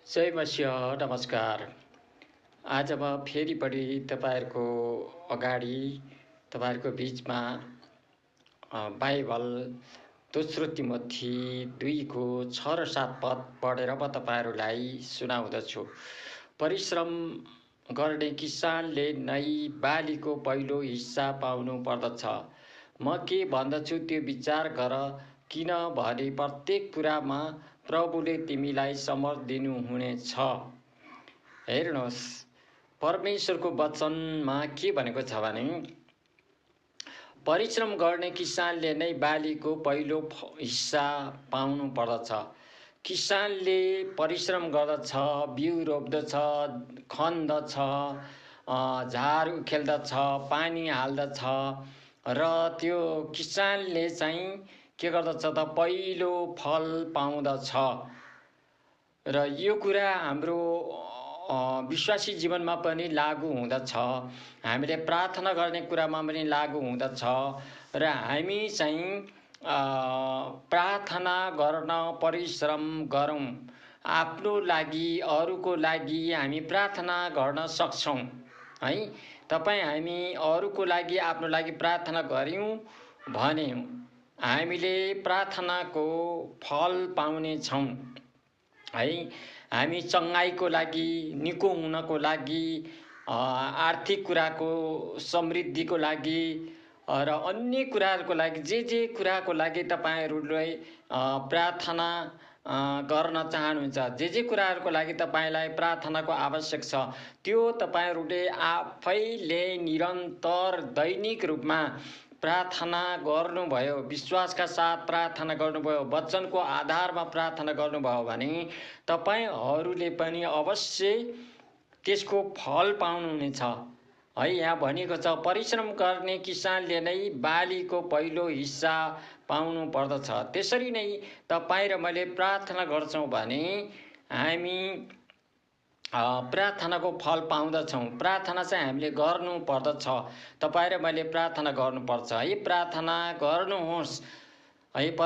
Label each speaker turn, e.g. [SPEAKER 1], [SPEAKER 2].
[SPEAKER 1] जय मसिंह नमस्कार। आज म फेरि पनि तपाईँहरूको अगाडि तपाईँहरूको बिचमा बाइबल दोस्रो तिमोथी 2को 6 र 7 पद पढेर म तपाईँहरूलाई सुनाउँदछु। परिश्रम गर्ने किसानले नै बालीको पहिलो हिस्सा पाउनु पर्दछ। म के भन्दछु त्यो विचार गर, किनभने प्रत्येक कुरामा प्रभुले तिमीलाई समर्थ दिनुहुनेछ। हेर्नुहोस्, परमेश्वरको वचनमा के भनेको छ भने परिश्रम गर्ने किसानले नै बालीको पहिलो हिस्सा पाउनु पर्दछ। किसानले परिश्रम गर्दछ, बिउ रोप्दछ, खन्दछ, झार उखेल्दछ, पानी हाल्दछ र त्यो किसानले चाहिँ के गर्दछ त पहिलो फल पाउँदछ। र यो कुरा हाम्रो विश्वासी जीवनमा पनि लागू हुँदछ। हामीले प्रार्थना गर्ने कुरामा पनि लागू हुँदछ र हामी चाहिँ प्रार्थना गर्न परिश्रम गरौँ। आफ्नो लागि, अरूको लागि हामी प्रार्थना गर्न सक्छौँ है। तपाईँ हामी अरूको लागि, आफ्नो लागि प्रार्थना गऱ्यौँ भने हामीले प्रार्थनाको फल पाउने छौँ है। हामी चङ्गाइको लागि, निको हुनको लागि, आर्थिक कुराको समृद्धिको लागि र अन्य कुराहरूको लागि, जे कुराको लागि तपाईँहरूले प्रार्थना गर्न चाहनुहुन्छ, जे कुराहरूको लागि तपाईँलाई प्रार्थनाको आवश्यक छ, त्यो तपाईँहरूले आफैले निरन्तर दैनिक रूपमा प्रार्थना गर्नुभयो, विश्वासका साथ प्रार्थना गर्नुभयो, वचनको आधारमा प्रार्थना गर्नुभयो भने तपाईहरूले पनि अवश्य त्यसको फल पाउनुहुनेछ है। यहाँ भनिएको छ परिश्रम गर्ने किसानले नै बालीको पहिलो हिस्सा पाउनु पर्दछ। त्यसरी नै तपाईँ र मैले प्रार्थना गर्छौँ भने हामी प्रार्थनाको फल पाउँदछौँ। प्रार्थना चाहिँ हामीले गर्नु पर्दछ। तपाईँ र मैले प्रार्थना गर्नुपर्छ है। प्रार्थना गर्नुहोस् है।